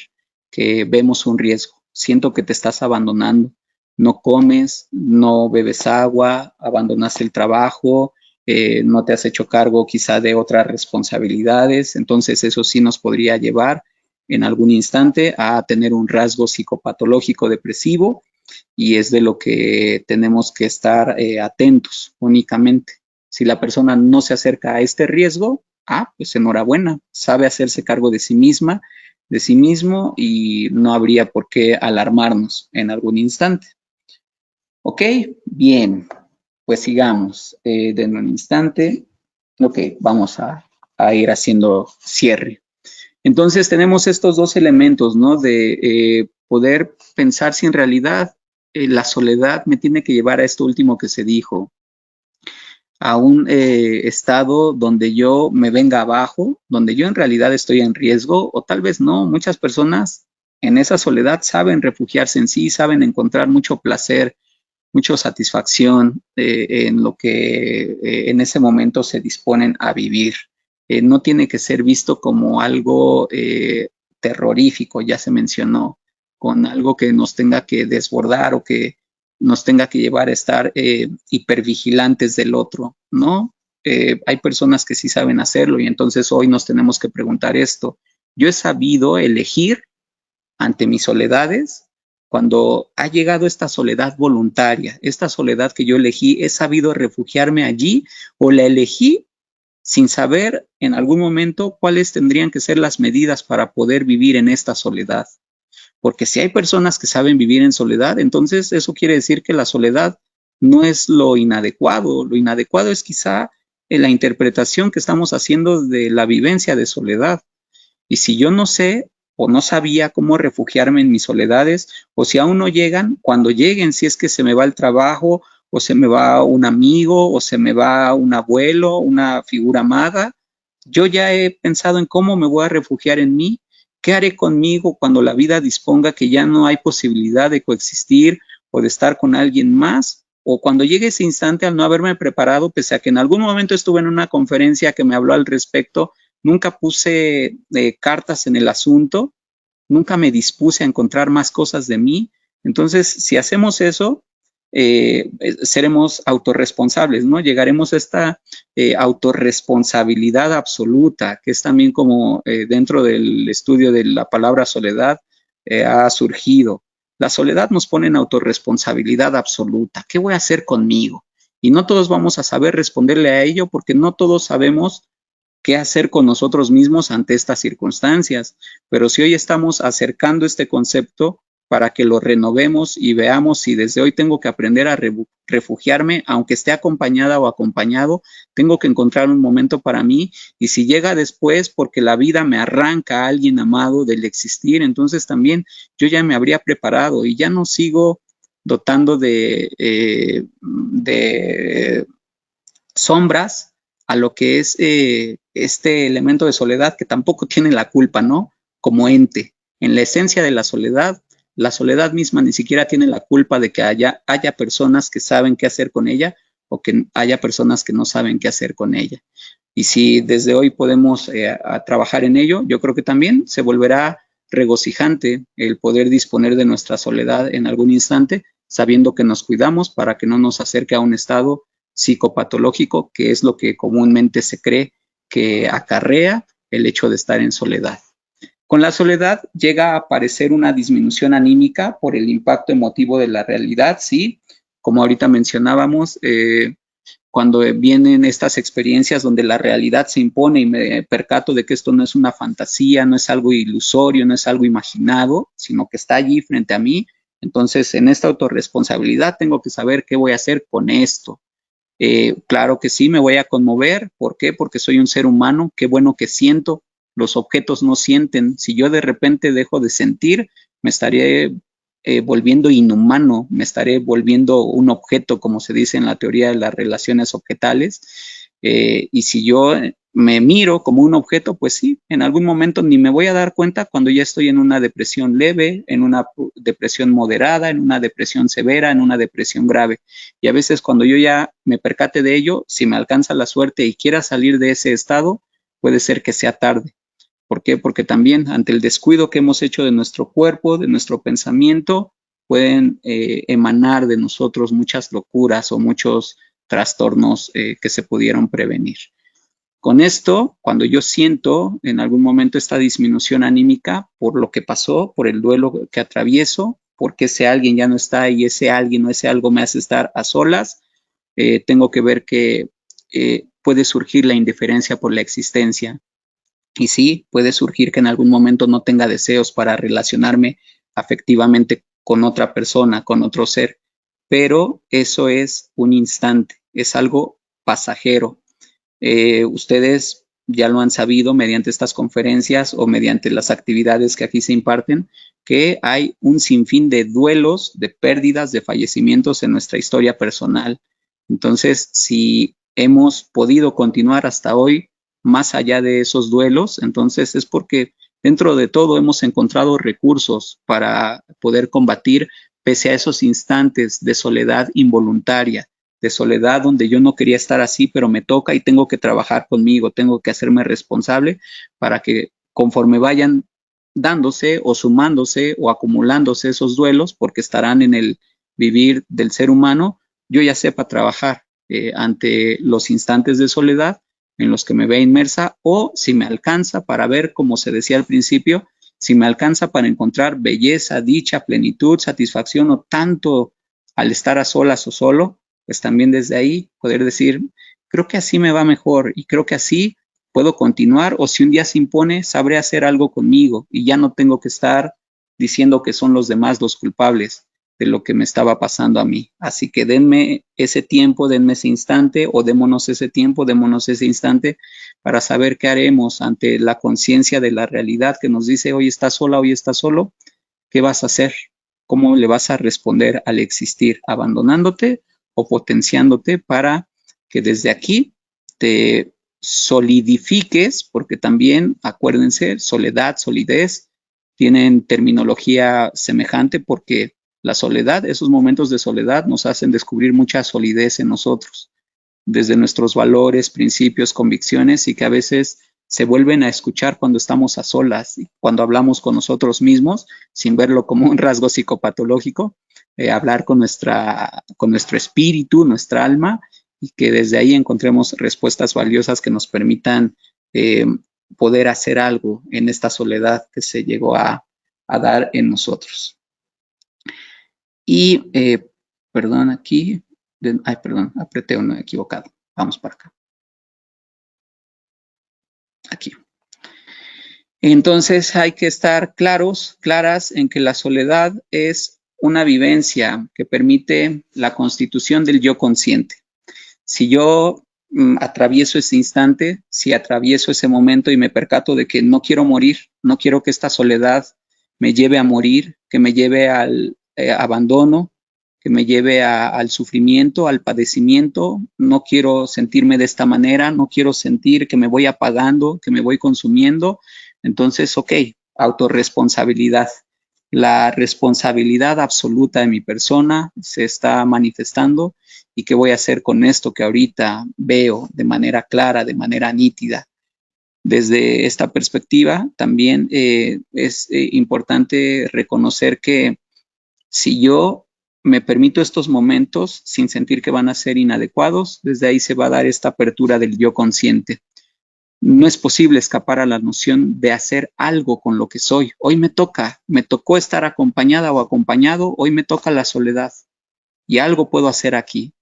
que vemos un riesgo. Siento que te estás abandonando, no comes, no bebes agua, abandonaste el trabajo, no te has hecho cargo quizá de otras responsabilidades. Entonces eso sí nos podría llevar en algún instante a tener un rasgo psicopatológico depresivo, y es de lo que tenemos que estar atentos únicamente. Si la persona no se acerca a este riesgo, pues enhorabuena, sabe hacerse cargo de sí misma, de sí mismo, y no habría por qué alarmarnos en algún instante. Ok, bien, pues sigamos. Denme un instante. Ok, vamos a ir haciendo cierre. Entonces tenemos estos dos elementos, ¿no? De poder pensar si en realidad la soledad me tiene que llevar a esto último que se dijo, a un estado donde yo me venga abajo, donde yo en realidad estoy en riesgo, o tal vez no. Muchas personas en esa soledad saben refugiarse en sí, saben encontrar mucho placer, mucha satisfacción en lo que en ese momento se disponen a vivir. No tiene que ser visto como algo terrorífico, ya se mencionó, con algo que nos tenga que desbordar o que nos tenga que llevar a estar hipervigilantes del otro, ¿no? Hay personas que sí saben hacerlo, y entonces hoy nos tenemos que preguntar esto. Yo he sabido elegir ante mis soledades. Cuando ha llegado esta soledad voluntaria, esta soledad que yo elegí, ¿he sabido refugiarme allí o la elegí sin saber en algún momento cuáles tendrían que ser las medidas para poder vivir en esta soledad? Porque si hay personas que saben vivir en soledad, entonces eso quiere decir que la soledad no es lo inadecuado. Lo inadecuado es quizá la interpretación que estamos haciendo de la vivencia de soledad. Y si yo no sé o no sabía cómo refugiarme en mis soledades, o si aún no llegan, cuando lleguen, si es que se me va el trabajo, o se me va un amigo, o se me va un abuelo, una figura amada, yo ya he pensado en cómo me voy a refugiar en mí, qué haré conmigo cuando la vida disponga que ya no hay posibilidad de coexistir o de estar con alguien más, o cuando llegue ese instante al no haberme preparado, pese a que en algún momento estuve en una conferencia que me habló al respecto, nunca puse cartas en el asunto, nunca me dispuse a encontrar más cosas de mí. Entonces, si hacemos eso, seremos autorresponsables, ¿no? Llegaremos a esta autorresponsabilidad absoluta, que es también como dentro del estudio de la palabra soledad ha surgido. La soledad nos pone en autorresponsabilidad absoluta. ¿Qué voy a hacer conmigo? Y no todos vamos a saber responderle a ello porque no todos sabemos qué hacer con nosotros mismos ante estas circunstancias. Pero si hoy estamos acercando este concepto para que lo renovemos y veamos si desde hoy tengo que aprender a refugiarme, aunque esté acompañada o acompañado, tengo que encontrar un momento para mí, y si llega después porque la vida me arranca a alguien amado del existir, entonces también yo ya me habría preparado y ya no sigo dotando de sombras a lo que es este elemento de soledad que tampoco tiene la culpa, ¿no? Como ente. En la esencia de la soledad misma ni siquiera tiene la culpa de que haya personas que saben qué hacer con ella o que haya personas que no saben qué hacer con ella. Y si desde hoy podemos a trabajar en ello, yo creo que también se volverá regocijante el poder disponer de nuestra soledad en algún instante, sabiendo que nos cuidamos para que no nos acerque a un estado psicopatológico, que es lo que comúnmente se cree que acarrea el hecho de estar en soledad. Con la soledad llega a aparecer una disminución anímica por el impacto emotivo de la realidad, sí, como ahorita mencionábamos, cuando vienen estas experiencias donde la realidad se impone y me percato de que esto no es una fantasía, no es algo ilusorio, no es algo imaginado, sino que está allí frente a mí. Entonces, en esta autorresponsabilidad tengo que saber qué voy a hacer con esto. Claro que sí, me voy a conmover. ¿Por qué? Porque soy un ser humano. Qué bueno que siento. Los objetos no sienten. Si yo de repente dejo de sentir, me estaré volviendo inhumano, me estaré volviendo un objeto, como se dice en la teoría de las relaciones objetales. Y si yo me miro como un objeto, pues sí, en algún momento ni me voy a dar cuenta cuando ya estoy en una depresión leve, en una depresión moderada, en una depresión severa, en una depresión grave. Y a veces cuando yo ya me percate de ello, si me alcanza la suerte y quiera salir de ese estado, puede ser que sea tarde. ¿Por qué? Porque también ante el descuido que hemos hecho de nuestro cuerpo, de nuestro pensamiento, pueden emanar de nosotros muchas locuras o muchos trastornos que se pudieron prevenir. Con esto, cuando yo siento en algún momento esta disminución anímica por lo que pasó, por el duelo que atravieso, porque ese alguien ya no está y ese alguien o ese algo me hace estar a solas, tengo que ver que puede surgir la indiferencia por la existencia. Y sí, puede surgir que en algún momento no tenga deseos para relacionarme afectivamente con otra persona, con otro ser, pero eso es un instante, es algo pasajero. Ustedes ya lo han sabido mediante estas conferencias o mediante las actividades que aquí se imparten, que hay un sinfín de duelos, de pérdidas, de fallecimientos en nuestra historia personal. Entonces, si hemos podido continuar hasta hoy más allá de esos duelos, entonces es porque dentro de todo hemos encontrado recursos para poder combatir pese a esos instantes de soledad involuntaria, de soledad donde yo no quería estar así, pero me toca y tengo que trabajar conmigo, tengo que hacerme responsable para que conforme vayan dándose o sumándose o acumulándose esos duelos, porque estarán en el vivir del ser humano, yo ya sepa trabajar ante los instantes de soledad en los que me vea inmersa, o si me alcanza para ver, como se decía al principio, si me alcanza para encontrar belleza, dicha, plenitud, satisfacción o tanto al estar a solas o solo, pues también desde ahí poder decir, creo que así me va mejor y creo que así puedo continuar, o si un día se impone, sabré hacer algo conmigo y ya no tengo que estar diciendo que son los demás los culpables. de lo que me estaba pasando a mí. Así que denme ese tiempo, denme ese instante, o démonos ese tiempo, démonos ese instante para saber qué haremos ante la conciencia de la realidad que nos dice hoy estás sola, hoy estás solo. ¿Qué vas a hacer? ¿Cómo le vas a responder al existir? ¿Abandonándote o potenciándote para que desde aquí te solidifiques? Porque también, acuérdense, soledad, solidez, tienen terminología semejante, porque la soledad, esos momentos de soledad nos hacen descubrir mucha solidez en nosotros, desde nuestros valores, principios, convicciones, y que a veces se vuelven a escuchar cuando estamos a solas, y cuando hablamos con nosotros mismos, sin verlo como un rasgo psicopatológico, hablar con nuestro espíritu, nuestra alma, y que desde ahí encontremos respuestas valiosas que nos permitan poder hacer algo en esta soledad que se llegó a dar en nosotros. Y, perdón, aquí, perdón, apreté uno equivocado. Vamos para acá. Aquí. Entonces hay que estar claras en que la soledad es una vivencia que permite la constitución del yo consciente. Si yo atravieso ese instante, si atravieso ese momento y me percato de que no quiero morir, no quiero que esta soledad me lleve a morir, que me lleve al abandono, que me lleve al sufrimiento, al padecimiento, no quiero sentirme de esta manera, no quiero sentir que me voy apagando, que me voy consumiendo. Entonces, ok, autorresponsabilidad. La responsabilidad absoluta de mi persona se está manifestando, y qué voy a hacer con esto que ahorita veo de manera clara, de manera nítida. Desde esta perspectiva también es importante reconocer que si yo me permito estos momentos sin sentir que van a ser inadecuados, desde ahí se va a dar esta apertura del yo consciente. No es posible escapar a la noción de hacer algo con lo que soy. Hoy me tocó estar acompañada o acompañado, hoy me toca la soledad, y algo puedo hacer aquí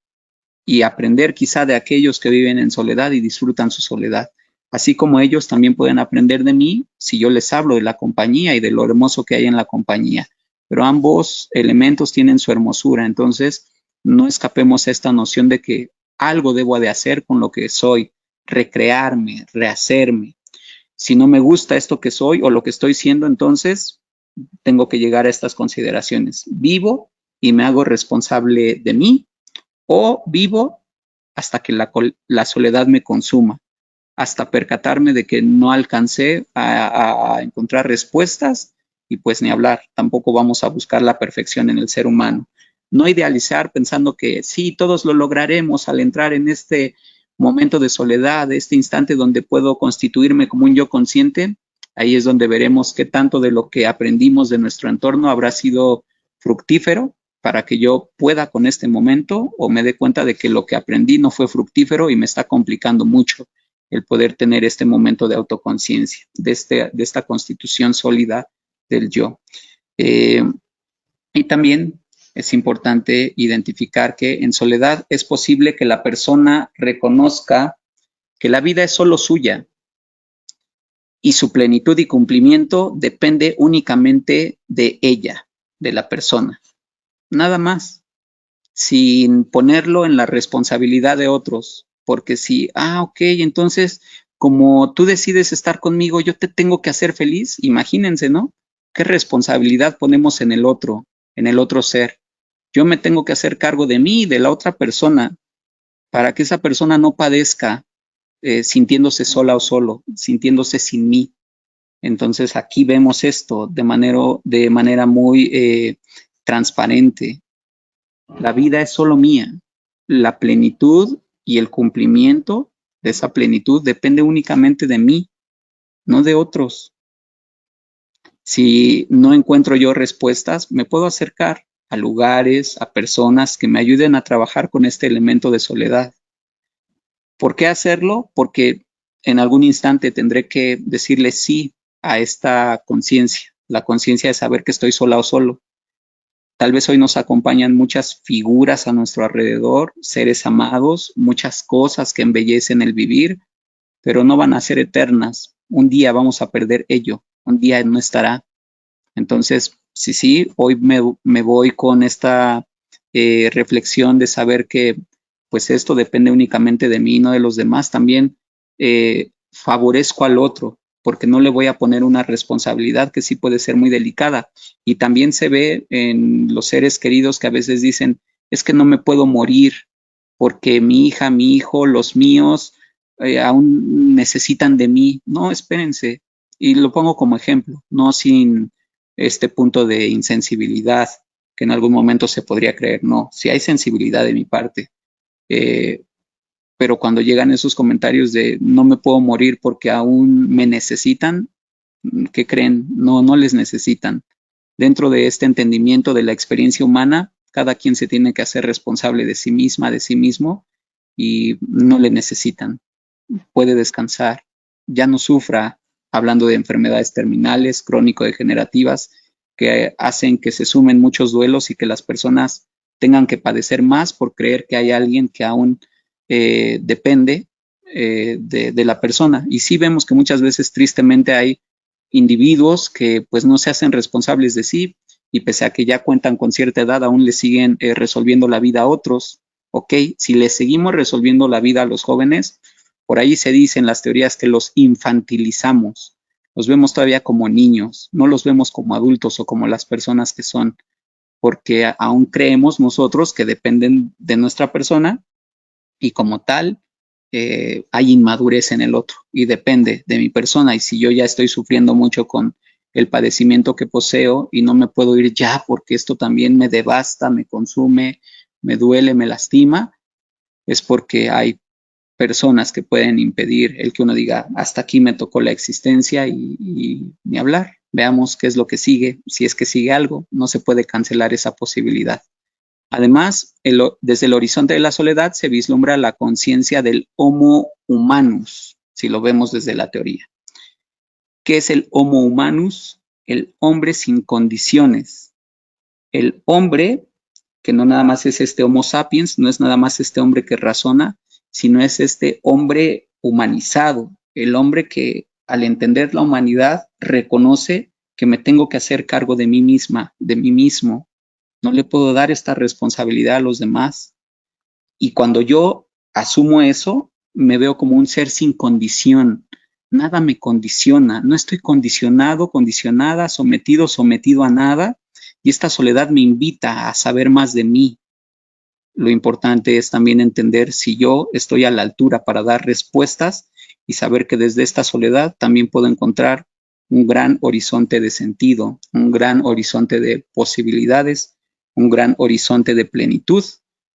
y aprender quizá de aquellos que viven en soledad y disfrutan su soledad. Así como ellos también pueden aprender de mí si yo les hablo de la compañía y de lo hermoso que hay en la compañía. Pero ambos elementos tienen su hermosura, entonces no escapemos a esta noción de que algo debo de hacer con lo que soy, recrearme, rehacerme. Si no me gusta esto que soy o lo que estoy siendo, entonces tengo que llegar a estas consideraciones. ¿Vivo y me hago responsable de mí, o vivo hasta que la soledad me consuma, hasta percatarme de que no alcancé a encontrar respuestas, y pues ni hablar, tampoco vamos a buscar la perfección en el ser humano? No idealizar pensando que sí, todos lo lograremos al entrar en este momento de soledad, este instante donde puedo constituirme como un yo consciente. Ahí es donde veremos qué tanto de lo que aprendimos de nuestro entorno habrá sido fructífero para que yo pueda con este momento, o me dé cuenta de que lo que aprendí no fue fructífero y me está complicando mucho el poder tener este momento de autoconciencia, de esta constitución sólida del yo. Y también es importante identificar que en soledad es posible que la persona reconozca que la vida es solo suya y su plenitud y cumplimiento depende únicamente de ella, de la persona. Nada más, sin ponerlo en la responsabilidad de otros, porque si, ok, entonces como tú decides estar conmigo, yo te tengo que hacer feliz. Imagínense, ¿no? ¿Qué responsabilidad ponemos en el otro ser? Yo me tengo que hacer cargo de mí y de la otra persona para que esa persona no padezca sintiéndose sola o solo, sintiéndose sin mí. Entonces aquí vemos esto de manera muy transparente. La vida es solo mía. La plenitud y el cumplimiento de esa plenitud depende únicamente de mí, no de otros. Si no encuentro yo respuestas, me puedo acercar a lugares, a personas que me ayuden a trabajar con este elemento de soledad. ¿Por qué hacerlo? Porque en algún instante tendré que decirle sí a esta conciencia, la conciencia de saber que estoy sola o solo. Tal vez hoy nos acompañan muchas figuras a nuestro alrededor, seres amados, muchas cosas que embellecen el vivir, pero no van a ser eternas. Un día vamos a perder ello, un día no estará. Entonces, sí, hoy me voy con esta reflexión de saber que pues esto depende únicamente de mí, no de los demás. También favorezco al otro, porque no le voy a poner una responsabilidad que sí puede ser muy delicada. Y también se ve en los seres queridos que a veces dicen, es que no me puedo morir porque mi hija, mi hijo, los míos aún necesitan de mí. No, espérense. Y lo pongo como ejemplo, no sin este punto de insensibilidad que en algún momento se podría creer. No, si hay sensibilidad de mi parte. Eh, pero cuando llegan esos comentarios de no me puedo morir porque aún me necesitan, ¿qué creen? No, no les necesitan. Dentro de este entendimiento de la experiencia humana, cada quien se tiene que hacer responsable de sí misma, de sí mismo, y no le necesitan. Puede descansar, ya no sufra, hablando de enfermedades terminales, crónico-degenerativas, que hacen que se sumen muchos duelos y que las personas tengan que padecer más por creer que hay alguien que aún depende de la persona. Y sí vemos que muchas veces tristemente hay individuos que pues no se hacen responsables de sí y pese a que ya cuentan con cierta edad aún le siguen resolviendo la vida a otros. Ok, si le seguimos resolviendo la vida a los jóvenes, por ahí se dicen las teorías que los infantilizamos, los vemos todavía como niños, no los vemos como adultos o como las personas que son, porque aún creemos nosotros que dependen de nuestra persona y como tal hay inmadurez en el otro y depende de mi persona. Y si yo ya estoy sufriendo mucho con el padecimiento que poseo y no me puedo ir ya porque esto también me devasta, me consume, me duele, me lastima, es porque hay personas que pueden impedir el que uno diga hasta aquí me tocó la existencia y ni hablar. Veamos qué es lo que sigue, si es que sigue algo, no se puede cancelar esa posibilidad. Además, desde el horizonte de la soledad se vislumbra la conciencia del Homo humanus, si lo vemos desde la teoría. ¿Qué es el Homo humanus? El hombre sin condiciones. El hombre, que no nada más es este Homo sapiens, no es nada más este hombre que razona, sino es este hombre humanizado, el hombre que al entender la humanidad reconoce que me tengo que hacer cargo de mí misma, de mí mismo, no le puedo dar esta responsabilidad a los demás. Y cuando yo asumo eso, me veo como un ser sin condición. Nada me condiciona, no estoy condicionado, condicionada, sometido, sometido a nada. Y esta soledad me invita a saber más de mí. Lo importante es también entender si yo estoy a la altura para dar respuestas y saber que desde esta soledad también puedo encontrar un gran horizonte de sentido, un gran horizonte de posibilidades, un gran horizonte de plenitud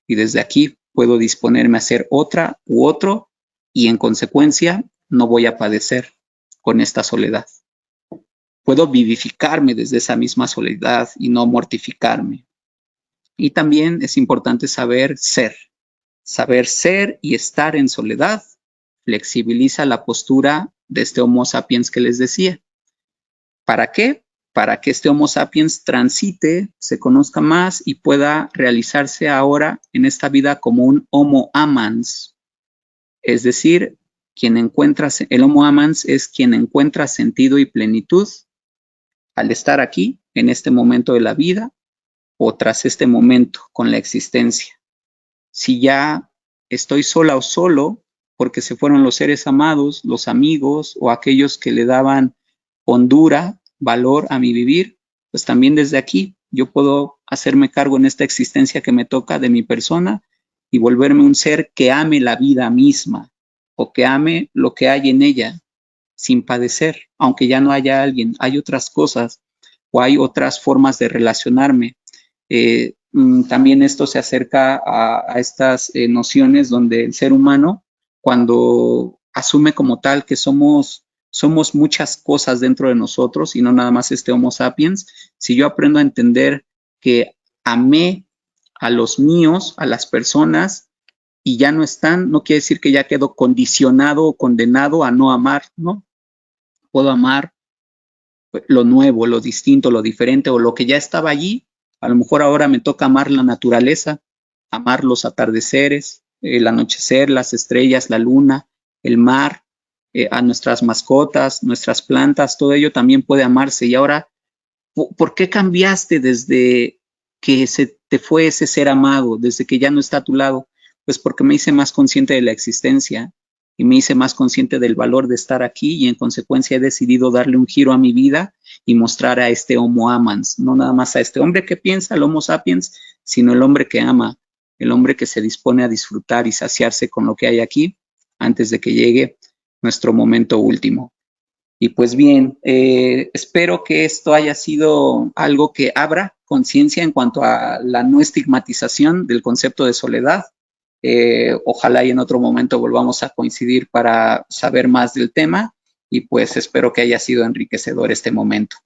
y desde aquí puedo disponerme a hacer otra u otro y en consecuencia no voy a padecer con esta soledad. Puedo vivificarme desde esa misma soledad y no mortificarme. Y también es importante saber ser y estar en soledad flexibiliza la postura de este Homo sapiens que les decía. ¿Para qué? Para que este Homo sapiens transite, se conozca más y pueda realizarse ahora en esta vida como un Homo amans. Es decir, el Homo amans es quien encuentra sentido y plenitud al estar aquí, en este momento de la vida o tras este momento con la existencia. Si ya estoy sola o solo, porque se fueron los seres amados, los amigos o aquellos que le daban hondura, valor a mi vivir, pues también desde aquí yo puedo hacerme cargo en esta existencia que me toca de mi persona y volverme un ser que ame la vida misma o que ame lo que hay en ella sin padecer, aunque ya no haya alguien, hay otras cosas o hay otras formas de relacionarme. También esto se acerca a estas nociones donde el ser humano, cuando asume como tal que somos muchas cosas dentro de nosotros y no nada más este Homo sapiens, si yo aprendo a entender que amé a los míos, a las personas, y ya no están, no quiere decir que ya quedo condicionado o condenado a no amar, ¿no? Puedo amar lo nuevo, lo distinto, lo diferente o lo que ya estaba allí. A lo mejor ahora me toca amar la naturaleza, amar los atardeceres, el anochecer, las estrellas, la luna, el mar, a nuestras mascotas, nuestras plantas, todo ello también puede amarse. Y ahora ¿Por qué cambiaste desde que se te fue ese ser amado, desde que ya no está a tu lado? Pues porque me hice más consciente de la existencia y me hice más consciente del valor de estar aquí y en consecuencia he decidido darle un giro a mi vida y mostrar a este Homo Amans, no nada más a este hombre que piensa, el Homo sapiens, sino el hombre que ama, el hombre que se dispone a disfrutar y saciarse con lo que hay aquí antes de que llegue nuestro momento último. Y pues bien, espero que esto haya sido algo que abra conciencia en cuanto a la no estigmatización del concepto de soledad. Ojalá y en otro momento volvamos a coincidir para saber más del tema y pues espero que haya sido enriquecedor este momento.